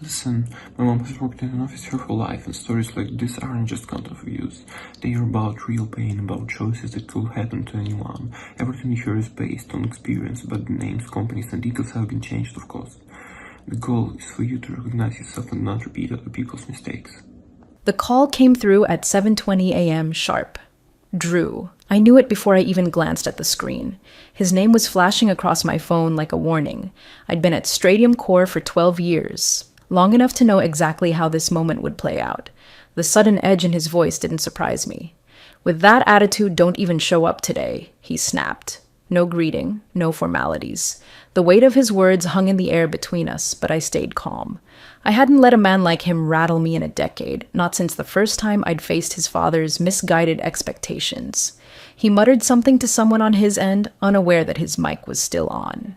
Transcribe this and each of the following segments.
Listen, my mom has worked in an office her whole life, and stories like this aren't just content reviews. They are about real pain, about choices that could happen to anyone. Everything here is based on experience, but the names, companies, and details have been changed, of course. The goal is for you to recognize yourself and not repeat other people's mistakes. The call came through at 7:20 a.m. sharp. Drew. I knew it before I even glanced at the screen. His name was flashing across my phone like a warning. I'd been at Stradium Core for 12 years, long enough to know exactly how this moment would play out. The sudden edge in his voice didn't surprise me. "With that attitude, don't even show up today," he snapped. No greeting, no formalities. The weight of his words hung in the air between us, but I stayed calm. I hadn't let a man like him rattle me in a decade, not since the first time I'd faced his father's misguided expectations. He muttered something to someone on his end, unaware that his mic was still on.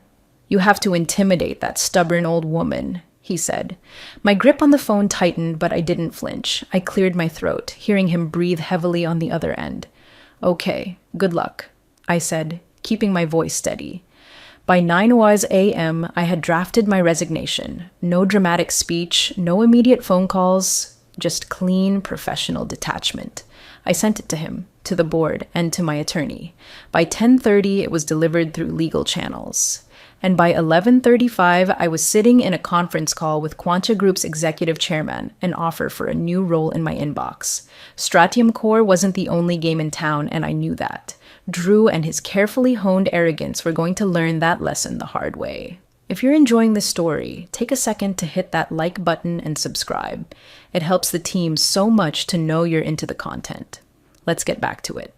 "You have to intimidate that stubborn old woman," he said. My grip on the phone tightened, but I didn't flinch. I cleared my throat, hearing him breathe heavily on the other end. "Okay, good luck," I said, keeping my voice steady. By 9 a.m., I had drafted my resignation. No dramatic speech, no immediate phone calls, just clean, professional detachment. I sent it to him, to the board, and to my attorney. By 10:30, it was delivered through legal channels. And by 11:35, I was sitting in a conference call with Quanta Group's executive chairman, an offer for a new role in my inbox. Stratium Core wasn't the only game in town, and I knew that. Drew and his carefully honed arrogance were going to learn that lesson the hard way. If you're enjoying this story, take a second to hit that like button and subscribe. It helps the team so much to know you're into the content. Let's get back to it.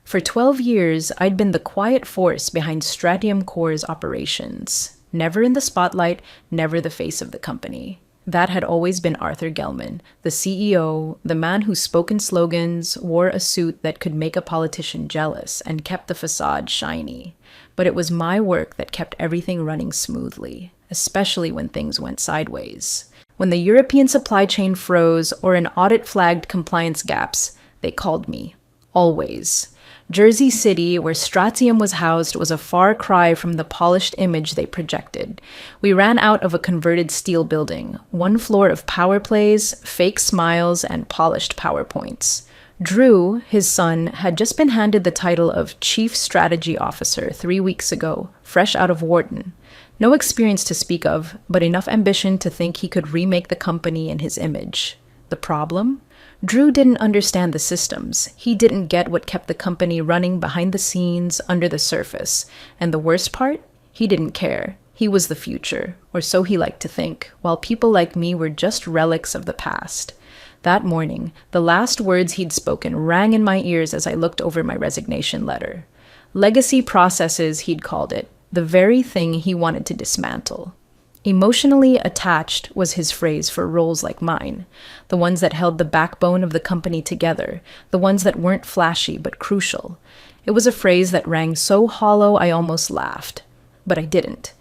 For 12 years, I'd been the quiet force behind Stratium Core's operations. Never in the spotlight, never the face of the company. That had always been Arthur Gelman, the CEO, the man who spoke in slogans, wore a suit that could make a politician jealous, and kept the facade shiny. But it was my work that kept everything running smoothly, especially when things went sideways. When the European supply chain froze or an audit flagged compliance gaps, they called me. Always. Jersey City, where Stratium was housed, was a far cry from the polished image they projected. We ran out of a converted steel building, one floor of power plays, fake smiles, and polished PowerPoints. Drew, his son, had just been handed the title of Chief Strategy Officer 3 weeks ago, fresh out of Wharton. No experience to speak of, but enough ambition to think he could remake the company in his image. The problem? Drew didn't understand the systems. He didn't get what kept the company running behind the scenes, under the surface. And the worst part? He didn't care. He was the future, or so he liked to think, while people like me were just relics of the past. That morning, the last words he'd spoken rang in my ears as I looked over my resignation letter. Legacy processes, he'd called it, the very thing he wanted to dismantle. Emotionally attached was his phrase for roles like mine, the ones that held the backbone of the company together, the ones that weren't flashy but crucial. It was a phrase that rang so hollow I almost laughed. But I didn't.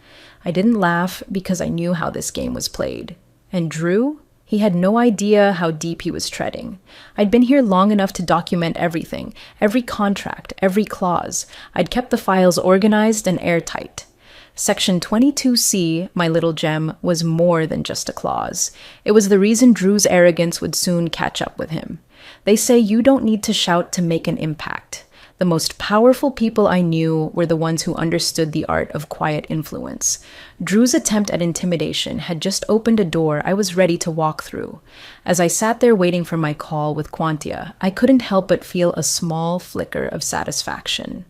I didn't laugh because I knew how this game was played. And Drew? He had no idea how deep he was treading. I'd been here long enough to document everything, every contract, every clause. I'd kept the files organized and airtight. Section 22C, my little gem, was more than just a clause. It was the reason Drew's arrogance would soon catch up with him. They say you don't need to shout to make an impact. The most powerful people I knew were the ones who understood the art of quiet influence. Drew's attempt at intimidation had just opened a door I was ready to walk through. As I sat there waiting for my call with Quantia, I couldn't help but feel a small flicker of satisfaction.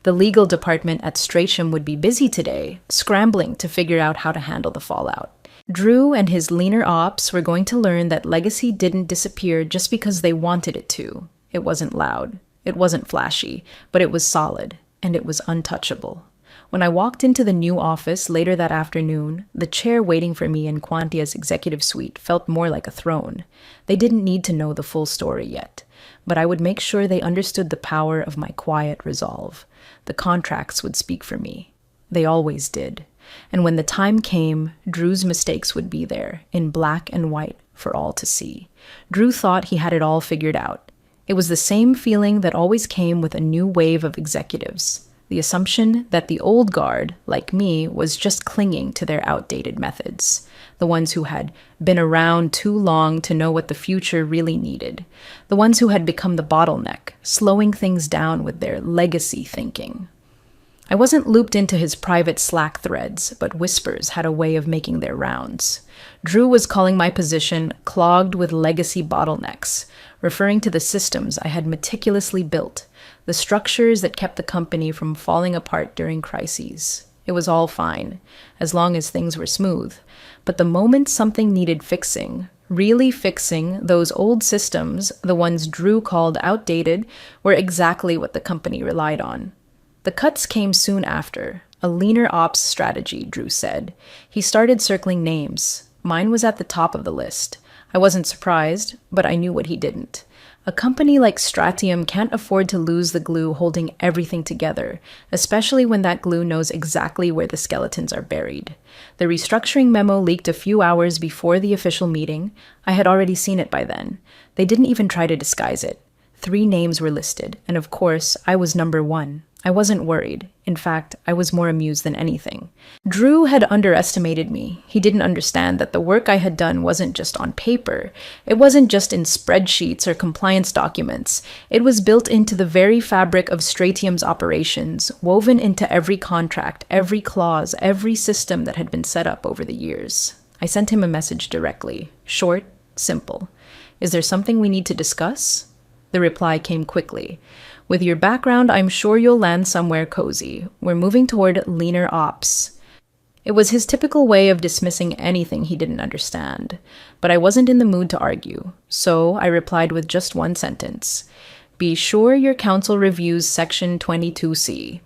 The legal department at Stratium would be busy today, scrambling to figure out how to handle the fallout. Drew and his leaner ops were going to learn that Legacy didn't disappear just because they wanted it to. It wasn't loud. It wasn't flashy, but it was solid, and it was untouchable. When I walked into the new office later that afternoon, the chair waiting for me in Quantia's executive suite felt more like a throne. They didn't need to know the full story yet, but I would make sure they understood the power of my quiet resolve. The contracts would speak for me. They always did. And when the time came, Drew's mistakes would be there, in black and white, for all to see. Drew thought he had it all figured out. It was the same feeling that always came with a new wave of executives. The assumption that the old guard, like me, was just clinging to their outdated methods. The ones who had been around too long to know what the future really needed. The ones who had become the bottleneck, slowing things down with their legacy thinking. I wasn't looped into his private Slack threads, but whispers had a way of making their rounds. Drew was calling my position clogged with legacy bottlenecks, referring to the systems I had meticulously built, the structures that kept the company from falling apart during crises. It was all fine, as long as things were smooth. But the moment something needed fixing, really fixing, those old systems, the ones Drew called outdated, were exactly what the company relied on. The cuts came soon after. A leaner ops strategy, Drew said. He started circling names. Mine was at the top of the list. I wasn't surprised, but I knew what he didn't. A company like Stratium can't afford to lose the glue holding everything together, especially when that glue knows exactly where the skeletons are buried. The restructuring memo leaked a few hours before the official meeting. I had already seen it by then. They didn't even try to disguise it. 3 names were listed, and of course, I was number 1. I wasn't worried. In fact, I was more amused than anything. Drew had underestimated me. He didn't understand that the work I had done wasn't just on paper. It wasn't just in spreadsheets or compliance documents. It was built into the very fabric of Stratium's operations, woven into every contract, every clause, every system that had been set up over the years. I sent him a message directly. Short, simple. Is there something we need to discuss? The reply came quickly. With your background, I'm sure you'll land somewhere cozy. We're moving toward leaner ops. It was his typical way of dismissing anything he didn't understand. But I wasn't in the mood to argue, so I replied with just one sentence. Be sure your counsel reviews Section 22C.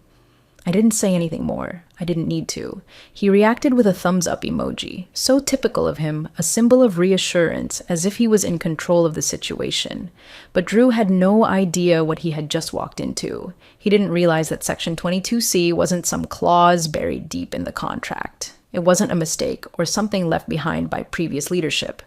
I didn't say anything more. I didn't need to. He reacted with a thumbs-up emoji, so typical of him, a symbol of reassurance, as if he was in control of the situation. But Drew had no idea what he had just walked into. He didn't realize that Section 22C wasn't some clause buried deep in the contract. It wasn't a mistake or something left behind by previous leadership.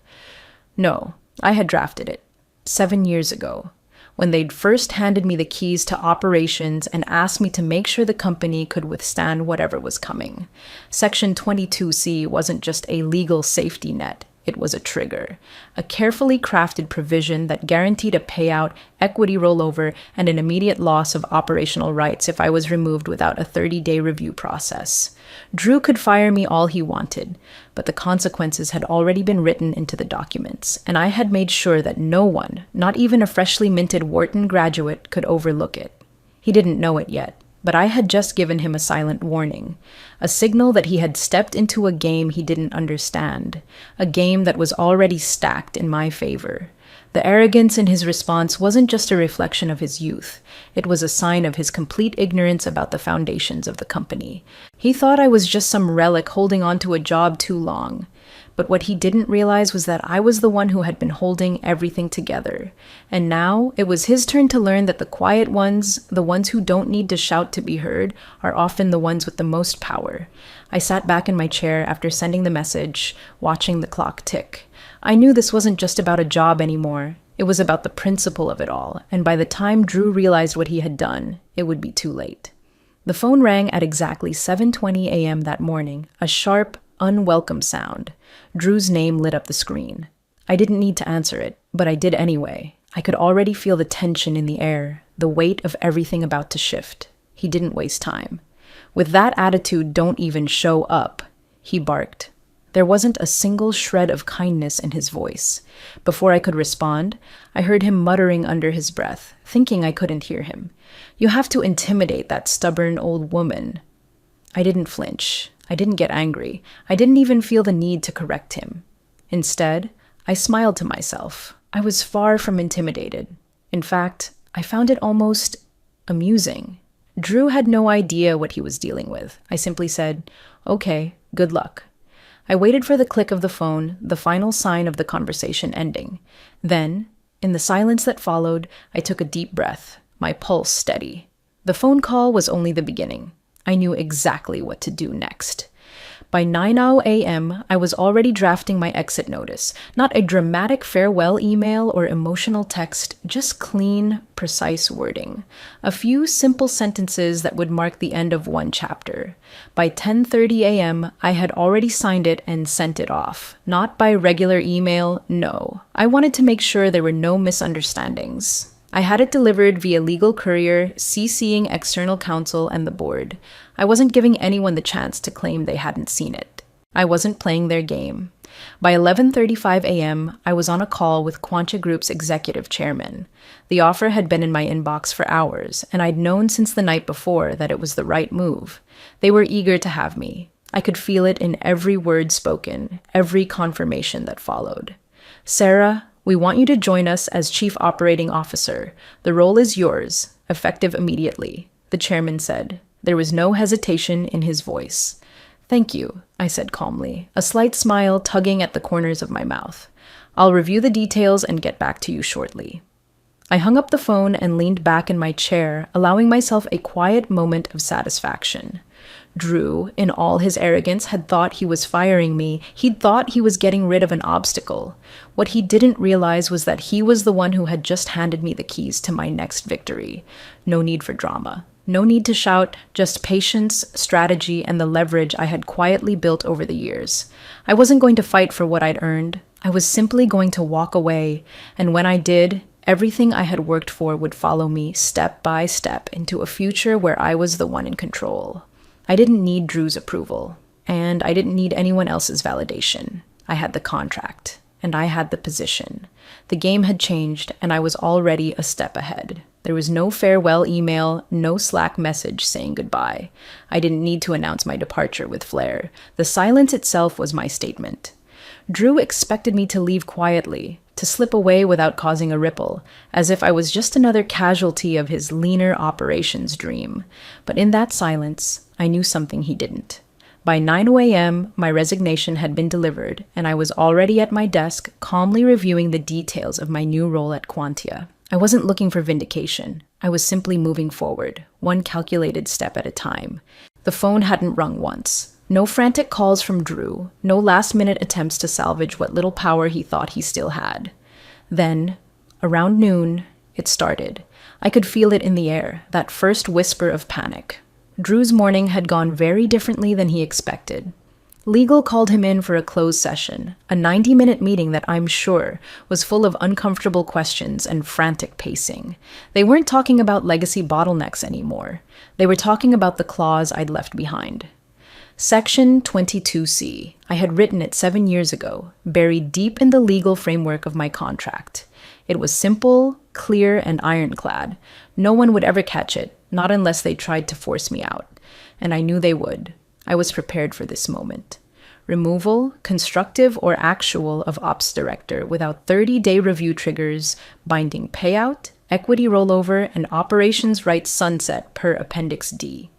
No, I had drafted it 7 years ago, when they'd first handed me the keys to operations and asked me to make sure the company could withstand whatever was coming. Section 22C wasn't just a legal safety net. It was a trigger, a carefully crafted provision that guaranteed a payout, equity rollover, and an immediate loss of operational rights if I was removed without a 30-day review process. Drew could fire me all he wanted, but the consequences had already been written into the documents, and I had made sure that no one, not even a freshly minted Wharton graduate, could overlook it. He didn't know it yet, but I had just given him a silent warning, a signal that he had stepped into a game he didn't understand, a game that was already stacked in my favor. The arrogance in his response wasn't just a reflection of his youth. It was a sign of his complete ignorance about the foundations of the company. He thought I was just some relic holding on to a job too long. But what he didn't realize was that I was the one who had been holding everything together. And now it was his turn to learn that the quiet ones, the ones who don't need to shout to be heard, are often the ones with the most power. I sat back in my chair after sending the message, watching the clock tick. I knew this wasn't just about a job anymore. It was about the principle of it all, and by the time Drew realized what he had done, it would be too late. The phone rang at exactly 7:20 a.m. that morning, a sharp, unwelcome sound. Drew's name lit up the screen. I didn't need to answer it, but I did anyway. I could already feel the tension in the air, the weight of everything about to shift. He didn't waste time. With that attitude, don't even show up, he barked. There wasn't a single shred of kindness in his voice. Before I could respond, I heard him muttering under his breath, thinking I couldn't hear him. You have to intimidate that stubborn old woman. I didn't flinch. I didn't get angry. I didn't even feel the need to correct him. Instead, I smiled to myself. I was far from intimidated. In fact, I found it almost amusing. Drew had no idea what he was dealing with. I simply said, "Okay, good luck." I waited for the click of the phone, the final sign of the conversation ending. Then, in the silence that followed, I took a deep breath, my pulse steady. The phone call was only the beginning. I knew exactly what to do next. By 9 a.m., I was already drafting my exit notice. Not a dramatic farewell email or emotional text, just clean, precise wording. A few simple sentences that would mark the end of one chapter. By 10:30 a.m., I had already signed it and sent it off. Not by regular email, no. I wanted to make sure there were no misunderstandings. I had it delivered via legal courier, CCing external counsel and the board. I wasn't giving anyone the chance to claim they hadn't seen it. I wasn't playing their game. By 11:35 a.m., I was on a call with Quantia Group's executive chairman. The offer had been in my inbox for hours, and I'd known since the night before that it was the right move. They were eager to have me. I could feel it in every word spoken, every confirmation that followed. Sarah, we want you to join us as Chief Operating Officer. The role is yours, effective immediately, the chairman said. There was no hesitation in his voice. Thank you, I said calmly, a slight smile tugging at the corners of my mouth. I'll review the details and get back to you shortly. I hung up the phone and leaned back in my chair, allowing myself a quiet moment of satisfaction. Drew, in all his arrogance, had thought he was firing me. He'd thought he was getting rid of an obstacle. What he didn't realize was that he was the one who had just handed me the keys to my next victory. No need for drama. No need to shout, just patience, strategy, and the leverage I had quietly built over the years. I wasn't going to fight for what I'd earned. I was simply going to walk away, and when I did, everything I had worked for would follow me step by step into a future where I was the one in control. I didn't need Drew's approval, and I didn't need anyone else's validation. I had the contract, and I had the position. The game had changed, and I was already a step ahead. There was no farewell email, no Slack message saying goodbye. I didn't need to announce my departure with flair. The silence itself was my statement. Drew expected me to leave quietly, to slip away without causing a ripple, as if I was just another casualty of his leaner operations dream. But in that silence, I knew something he didn't. By 9 a.m., my resignation had been delivered, and I was already at my desk, calmly reviewing the details of my new role at Quantia. I wasn't looking for vindication. I was simply moving forward, one calculated step at a time. The phone hadn't rung once. No frantic calls from Drew, no last-minute attempts to salvage what little power he thought he still had. Then, around noon, it started. I could feel it in the air, that first whisper of panic. Drew's morning had gone very differently than he expected. Legal called him in for a closed session, a 90-minute meeting that I'm sure was full of uncomfortable questions and frantic pacing. They weren't talking about legacy bottlenecks anymore. They were talking about the clause I'd left behind. Section 22C. I had written it 7 years ago, buried deep in the legal framework of my contract. It was simple, clear, and ironclad. No one would ever catch it, not unless they tried to force me out. And I knew they would. I was prepared for this moment. Removal, constructive or actual, of ops director without 30-day review triggers, binding payout, equity rollover, and operations rights sunset per Appendix D.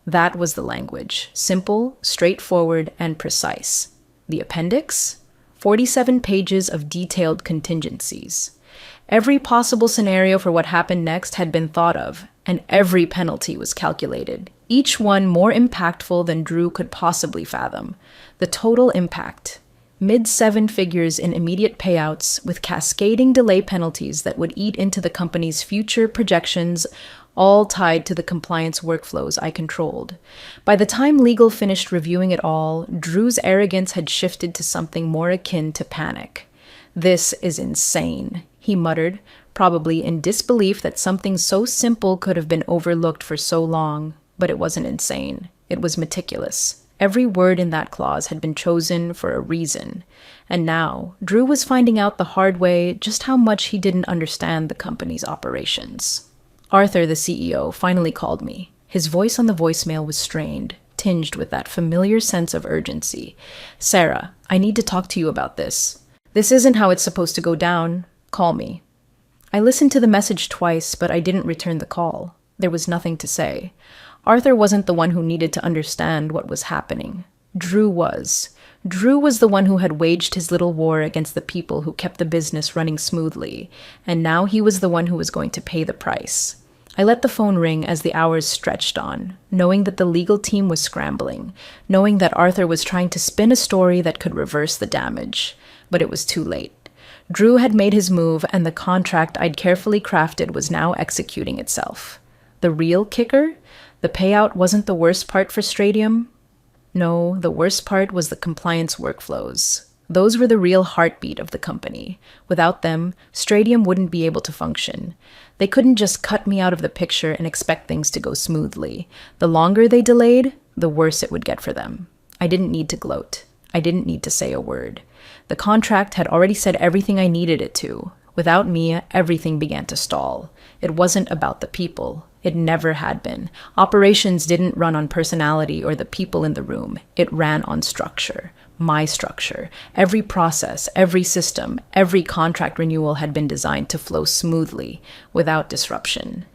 That was the language. Simple, straightforward, and precise. The appendix? 47 pages of detailed contingencies. Every possible scenario for what happened next had been thought of, and every penalty was calculated, each one more impactful than Drew could possibly fathom. The total impact. Mid-seven figures in immediate payouts with cascading delay penalties that would eat into the company's future projections, all tied to the compliance workflows I controlled. By the time legal finished reviewing it all, Drew's arrogance had shifted to something more akin to panic. "This is insane," he muttered, probably in disbelief that something so simple could have been overlooked for so long. But it wasn't insane. It was meticulous. Every word in that clause had been chosen for a reason. And now, Drew was finding out the hard way just how much he didn't understand the company's operations. Arthur, the CEO, finally called me. His voice on the voicemail was strained, tinged with that familiar sense of urgency. "Sarah, I need to talk to you about this. This isn't how it's supposed to go down. Call me." I listened to the message twice, but I didn't return the call. There was nothing to say. Arthur wasn't the one who needed to understand what was happening. Drew was. Drew was the one who had waged his little war against the people who kept the business running smoothly, and now he was the one who was going to pay the price. I let the phone ring as the hours stretched on, knowing that the legal team was scrambling, knowing that Arthur was trying to spin a story that could reverse the damage. But it was too late. Drew had made his move, and the contract I'd carefully crafted was now executing itself. The real kicker? The payout wasn't the worst part for Stradium. No, the worst part was the compliance workflows. Those were the real heartbeat of the company. Without them, Stradium wouldn't be able to function. They couldn't just cut me out of the picture and expect things to go smoothly. The longer they delayed, the worse it would get for them. I didn't need to gloat. I didn't need to say a word. The contract had already said everything I needed it to. Without Mia, everything began to stall. It wasn't about the people. It never had been. Operations didn't run on personality or the people in the room. It ran on structure. My structure. Every process, every system, every contract renewal had been designed to flow smoothly, without disruption.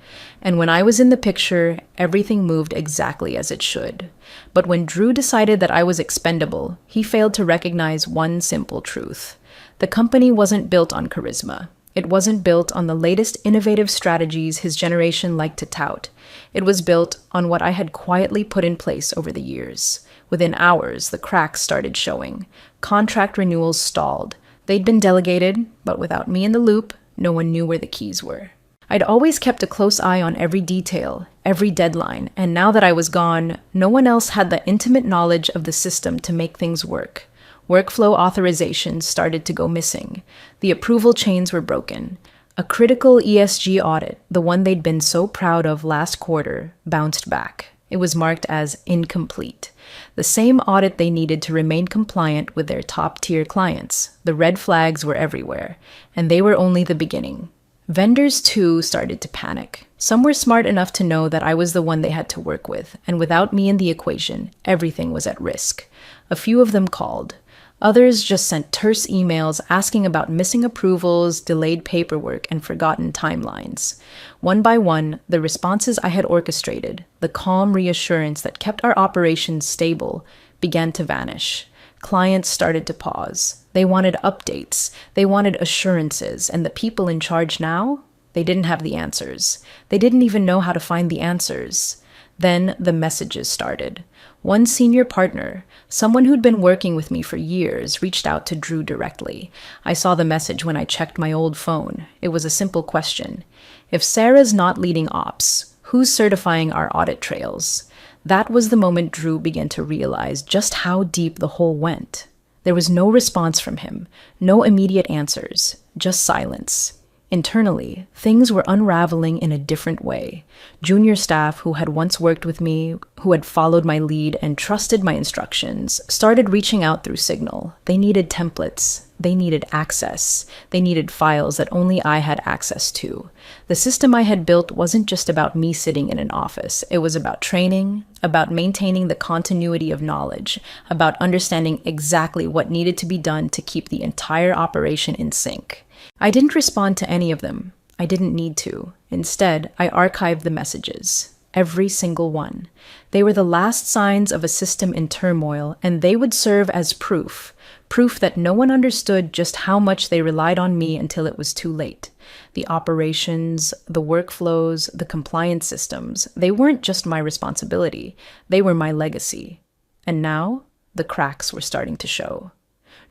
And when I was in the picture, everything moved exactly as it should. But when Drew decided that I was expendable, he failed to recognize one simple truth. The company wasn't built on charisma. It wasn't built on the latest innovative strategies his generation liked to tout. It was built on what I had quietly put in place over the years. Within hours, the cracks started showing. Contract renewals stalled. They'd been delegated, but without me in the loop, no one knew where the keys were. I'd always kept a close eye on every detail, every deadline, and now that I was gone, no one else had the intimate knowledge of the system to make things work. Workflow authorizations started to go missing. The approval chains were broken. A critical ESG audit, the one they'd been so proud of last quarter, bounced back. It was marked as incomplete. The same audit they needed to remain compliant with their top-tier clients. The red flags were everywhere, and they were only the beginning. Vendors, too, started to panic. Some were smart enough to know that I was the one they had to work with, and without me in the equation, everything was at risk. A few of them called. Others just sent terse emails asking about missing approvals, delayed paperwork, and forgotten timelines. One by one, the responses I had orchestrated, the calm reassurance that kept our operations stable, began to vanish. Clients started to pause. They wanted updates. They wanted assurances. And the people in charge now? They didn't have the answers. They didn't even know how to find the answers. Then the messages started. One senior partner, someone who'd been working with me for years, reached out to Drew directly. I saw the message when I checked my old phone. It was a simple question. If Sarah's not leading ops, who's certifying our audit trails? That was the moment Drew began to realize just how deep the hole went. There was no response from him, no immediate answers, just silence. Internally, things were unraveling in a different way. Junior staff who had once worked with me, who had followed my lead and trusted my instructions, started reaching out through Signal. They needed templates. They needed access. They needed files that only I had access to. The system I had built wasn't just about me sitting in an office. It was about training, about maintaining the continuity of knowledge, about understanding exactly what needed to be done to keep the entire operation in sync. I didn't respond to any of them. I didn't need to. Instead, I archived the messages. Every single one. They were the last signs of a system in turmoil, and they would serve as proof that no one understood just how much they relied on me until it was too late. The operations, the workflows, the compliance systems, they weren't just my responsibility. They were my legacy. And now, the cracks were starting to show.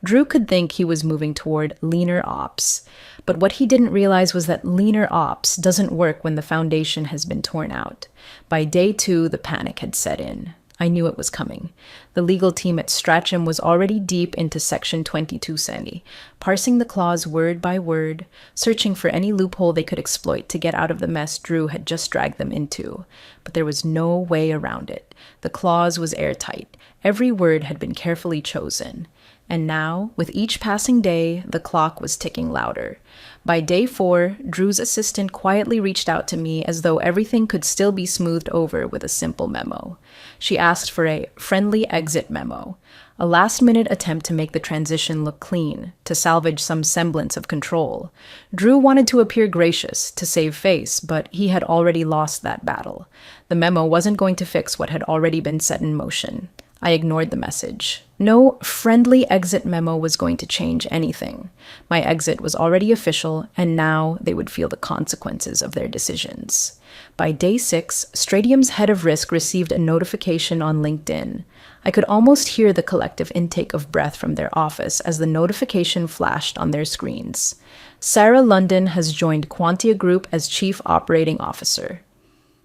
Drew could think he was moving toward leaner ops, but what he didn't realize was that leaner ops doesn't work when the foundation has been torn out. By day 2, the panic had set in. I knew it was coming. The legal team at Strachem was already deep into Section 22 Seni, parsing the clause word by word, searching for any loophole they could exploit to get out of the mess Drew had just dragged them into. But there was no way around it. The clause was airtight. Every word had been carefully chosen. And now, with each passing day, the clock was ticking louder. By day 4, Drew's assistant quietly reached out to me as though everything could still be smoothed over with a simple memo. She asked for a friendly exit memo, a last-minute attempt to make the transition look clean, to salvage some semblance of control. Drew wanted to appear gracious, to save face, but he had already lost that battle. The memo wasn't going to fix what had already been set in motion. I ignored the message. No friendly exit memo was going to change anything. My exit was already official, and now they would feel the consequences of their decisions. By day 6, Stradium's head of risk received a notification on LinkedIn. I could almost hear the collective intake of breath from their office as the notification flashed on their screens. Sarah London has joined Quantia Group as Chief Operating Officer.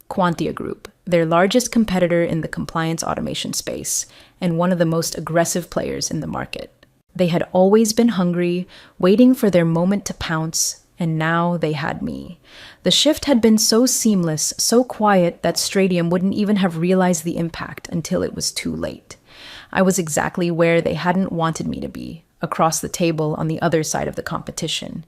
Quantia Group, their largest competitor in the compliance automation space, and one of the most aggressive players in the market. They had always been hungry, waiting for their moment to pounce, and now they had me. The shift had been so seamless, so quiet, that Stradium wouldn't even have realized the impact until it was too late. I was exactly where they hadn't wanted me to be, across the table on the other side of the competition.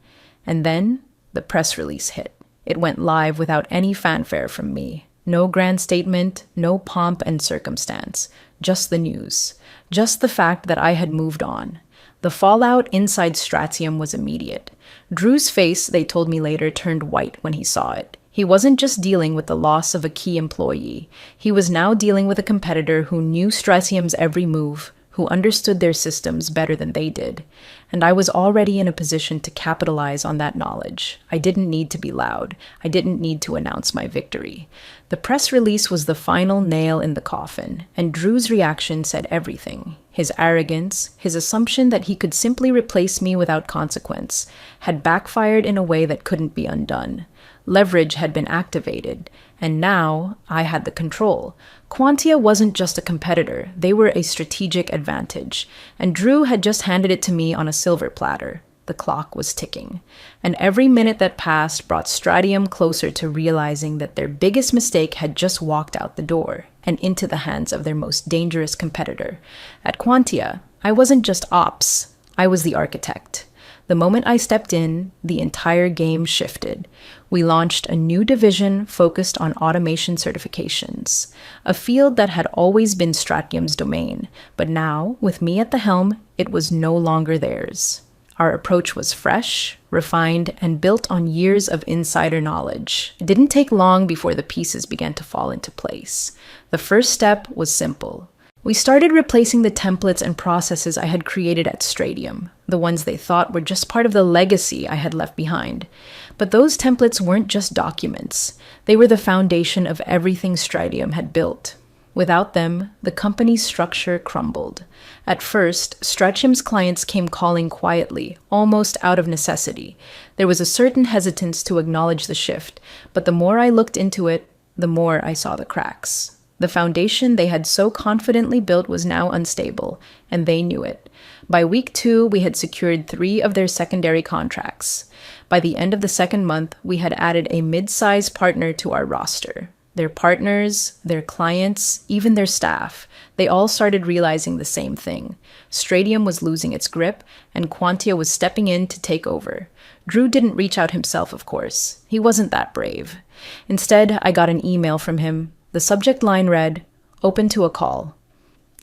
And then the press release hit. It went live without any fanfare from me. No grand statement, no pomp and circumstance. Just the news. Just the fact that I had moved on. The fallout inside Stratium was immediate. Drew's face, they told me later, turned white when he saw it. He wasn't just dealing with the loss of a key employee. He was now dealing with a competitor who knew Stratium's every move, who understood their systems better than they did. And I was already in a position to capitalize on that knowledge. I didn't need to be loud. I didn't need to announce my victory. The press release was the final nail in the coffin, and Drew's reaction said everything. His arrogance, his assumption that he could simply replace me without consequence, had backfired in a way that couldn't be undone. Leverage had been activated, and now I had the control. Quantia wasn't just a competitor, they were a strategic advantage, and Drew had just handed it to me on a silver platter. The clock was ticking, and every minute that passed brought Stradium closer to realizing that their biggest mistake had just walked out the door and into the hands of their most dangerous competitor. At Quantia, I wasn't just ops, I was the architect. The moment I stepped in, the entire game shifted. We launched a new division focused on automation certifications, a field that had always been Stratium's domain, but now, with me at the helm, it was no longer theirs. Our approach was fresh, refined, and built on years of insider knowledge. It didn't take long before the pieces began to fall into place. The first step was simple. We started replacing the templates and processes I had created at Stradium, the ones they thought were just part of the legacy I had left behind. But those templates weren't just documents. They were the foundation of everything Stradium had built. Without them, the company's structure crumbled. At first, Stratium's clients came calling quietly, almost out of necessity. There was a certain hesitance to acknowledge the shift, but the more I looked into it, the more I saw the cracks. The foundation they had so confidently built was now unstable, and they knew it. By week 2, we had secured 3 of their secondary contracts. By the end of the second month, we had added a mid-size partner to our roster. Their partners, their clients, even their staff, they all started realizing the same thing. Stradium was losing its grip, and Quantia was stepping in to take over. Drew didn't reach out himself, of course. He wasn't that brave. Instead, I got an email from him. The subject line read, "Open to a call."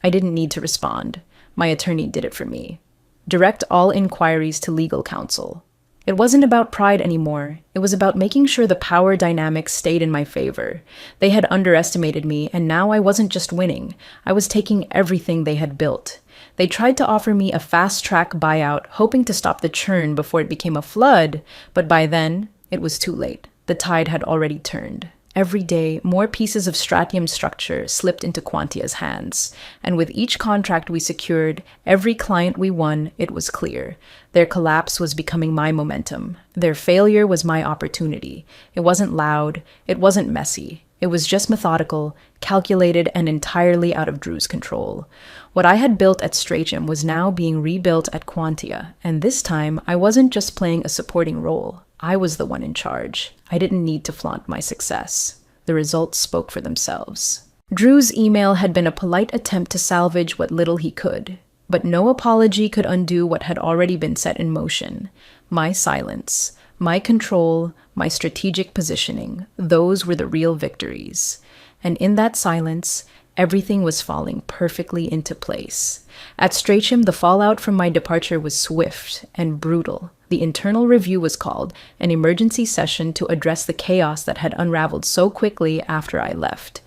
I didn't need to respond. My attorney did it for me. Direct all inquiries to legal counsel. It wasn't about pride anymore. It was about making sure the power dynamics stayed in my favor. They had underestimated me, and now I wasn't just winning. I was taking everything they had built. They tried to offer me a fast-track buyout, hoping to stop the churn before it became a flood, but by then, it was too late. The tide had already turned. Every day, more pieces of Stratium's structure slipped into Quantia's hands, and with each contract we secured, every client we won, it was clear. Their collapse was becoming my momentum. Their failure was my opportunity. It wasn't loud. It wasn't messy. It was just methodical, calculated, and entirely out of Drew's control. What I had built at Stratium was now being rebuilt at Quantia, and this time I wasn't just playing a supporting role. I was the one in charge. I didn't need to flaunt my success. The results spoke for themselves. Drew's email had been a polite attempt to salvage what little he could, but no apology could undo what had already been set in motion. My silence, my control, my strategic positioning, those were the real victories. And in that silence, everything was falling perfectly into place. At Stratium, the fallout from my departure was swift and brutal, The internal review was called, an emergency session to address the chaos that had unraveled so quickly after I left.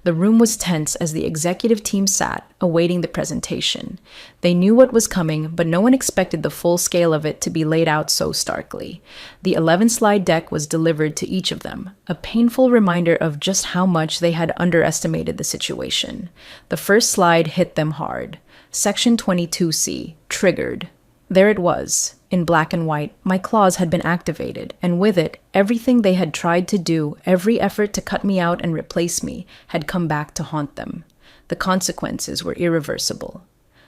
The room was tense as the executive team sat, awaiting the presentation. They knew what was coming, but no one expected the full scale of it to be laid out so starkly. The 11-slide deck was delivered to each of them, a painful reminder of just how much they had underestimated the situation. The first slide hit them hard. Section 22C, triggered. There it was, in black and white. My clause had been activated, and with it, everything they had tried to do, every effort to cut me out and replace me, had come back to haunt them. The consequences were irreversible.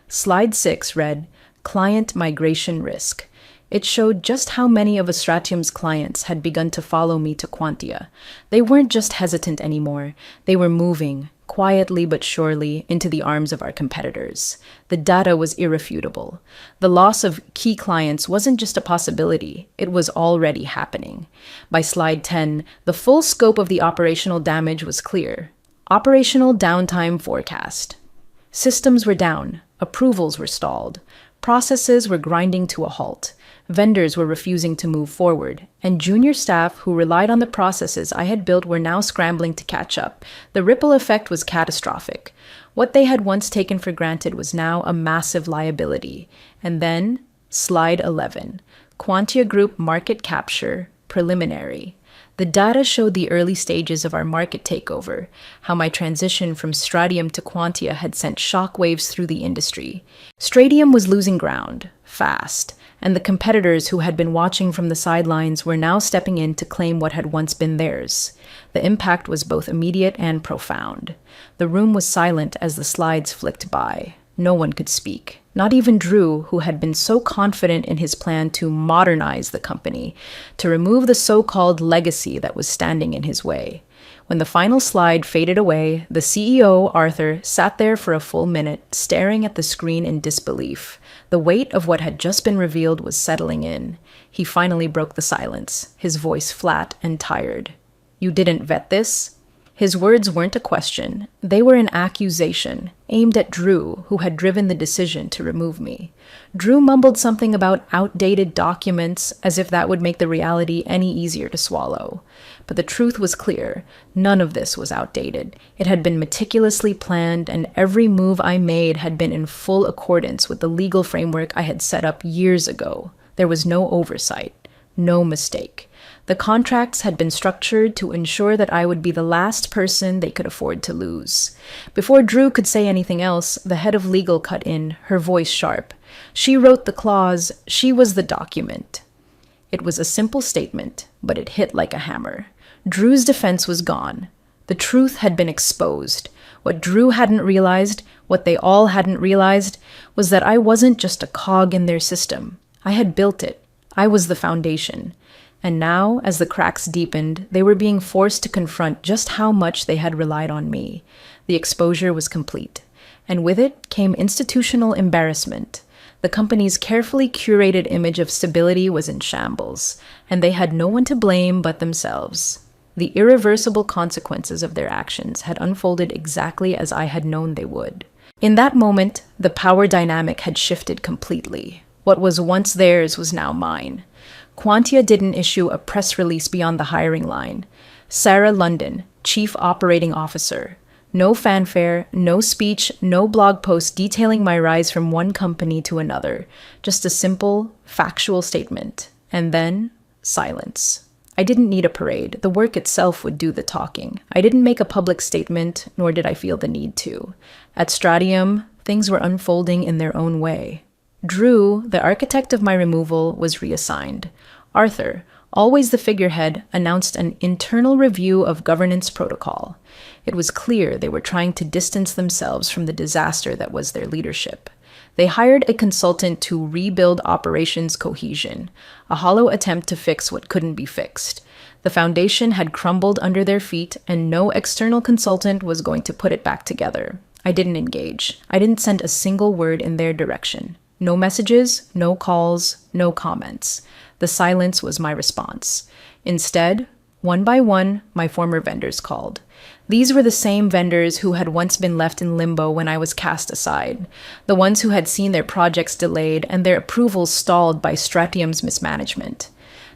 Slide 6 read, Client Migration Risk. It showed just how many of Astratium's clients had begun to follow me to Quantia. They weren't just hesitant anymore. They were moving, quietly but surely, into the arms of our competitors. The data was irrefutable. The loss of key clients wasn't just a possibility, it was already happening. By slide 10, the full scope of the operational damage was clear. Operational downtime forecast. Systems were down, approvals were stalled, processes were grinding to a halt. Vendors were refusing to move forward, and junior staff who relied on the processes I had built were now scrambling to catch up. The ripple effect was catastrophic. What they had once taken for granted was now a massive liability. And then, slide 11, Quantia Group market capture, preliminary. The data showed the early stages of our market takeover, how my transition from Stradium to Quantia had sent shockwaves through the industry. Stradium was losing ground, fast, and the competitors who had been watching from the sidelines were now stepping in to claim what had once been theirs. The impact was both immediate and profound. The room was silent as the slides flicked by. No one could speak. Not even Drew, who had been so confident in his plan to modernize the company, to remove the so-called legacy that was standing in his way. When the final slide faded away, the CEO, Arthur, sat there for a full minute, staring at the screen in disbelief. The weight of what had just been revealed was settling in. He finally broke the silence, his voice flat and tired. "You didn't vet this?" His words weren't a question. They were an accusation, aimed at Drew, who had driven the decision to remove me. Drew mumbled something about outdated documents, as if that would make the reality any easier to swallow. But the truth was clear. None of this was outdated. It had been meticulously planned, and every move I made had been in full accordance with the legal framework I had set up years ago. There was no oversight, no mistake. The contracts had been structured to ensure that I would be the last person they could afford to lose. Before Drew could say anything else, the head of legal cut in, her voice sharp. She wrote the clause. She was the document. It was a simple statement, but it hit like a hammer. Drew's defense was gone. The truth had been exposed. What Drew hadn't realized, what they all hadn't realized, was that I wasn't just a cog in their system. I had built it. I was the foundation. And now, as the cracks deepened, they were being forced to confront just how much they had relied on me. The exposure was complete. And with it came institutional embarrassment. The company's carefully curated image of stability was in shambles, and they had no one to blame but themselves. The irreversible consequences of their actions had unfolded exactly as I had known they would. In that moment, the power dynamic had shifted completely. What was once theirs was now mine. Quantia didn't issue a press release beyond the hiring line. Sarah London, Chief Operating Officer. No fanfare, no speech, no blog post detailing my rise from one company to another. Just a simple, factual statement. And then, silence. I didn't need a parade. The work itself would do the talking. I didn't make a public statement, nor did I feel the need to. At Stradium, things were unfolding in their own way. Drew, the architect of my removal, was reassigned. Arthur, always the figurehead, announced an internal review of governance protocol. It was clear they were trying to distance themselves from the disaster that was their leadership. They hired a consultant to rebuild operations cohesion, a hollow attempt to fix what couldn't be fixed. The foundation had crumbled under their feet, and no external consultant was going to put it back together. I didn't engage. I didn't send a single word in their direction. No messages, no calls, no comments. The silence was my response. Instead, one by one, my former vendors called. These were the same vendors who had once been left in limbo when I was cast aside, the ones who had seen their projects delayed and their approvals stalled by Stratium's mismanagement.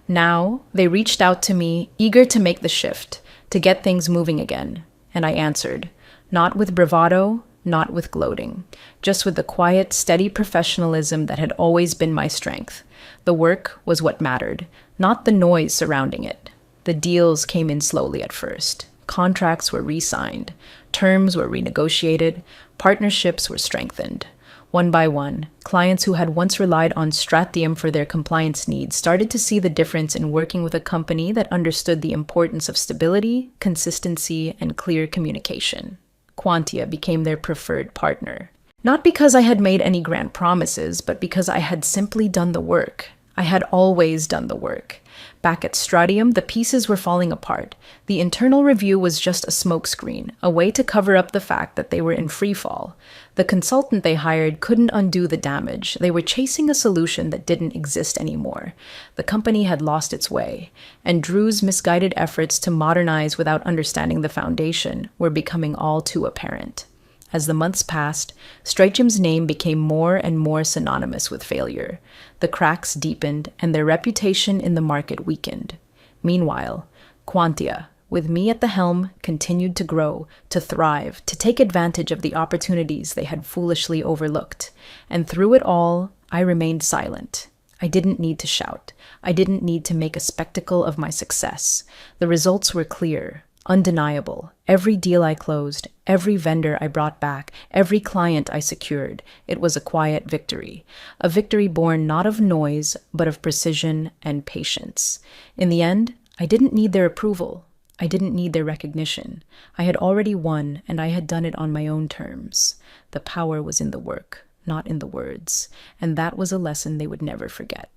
Now, they reached out to me, eager to make the shift, to get things moving again, and I answered, not with bravado, not with gloating, just with the quiet, steady professionalism that had always been my strength. The work was what mattered, not the noise surrounding it. The deals came in slowly at first. Contracts were re-signed, terms were renegotiated, partnerships were strengthened. One by one, clients who had once relied on Stratium for their compliance needs started to see the difference in working with a company that understood the importance of stability, consistency, and clear communication. Quantia became their preferred partner. Not because I had made any grand promises, but because I had simply done the work. I had always done the work. Back at Stratium, the pieces were falling apart. The internal review was just a smokescreen, a way to cover up the fact that they were in free fall. The consultant they hired couldn't undo the damage. They were chasing a solution that didn't exist anymore. The company had lost its way, and Drew's misguided efforts to modernize without understanding the foundation were becoming all too apparent. As the months passed, Stratium's name became more and more synonymous with failure. The cracks deepened, and their reputation in the market weakened. Meanwhile, Quantia, with me at the helm, continued to grow, to thrive, to take advantage of the opportunities they had foolishly overlooked. And through it all, I remained silent. I didn't need to shout. I didn't need to make a spectacle of my success. The results were clear. Undeniable. Every deal I closed, every vendor I brought back, every client I secured, it was a quiet victory. A victory born not of noise, but of precision and patience. In the end, I didn't need their approval. I didn't need their recognition. I had already won, and I had done it on my own terms. The power was in the work, not in the words, and that was a lesson they would never forget.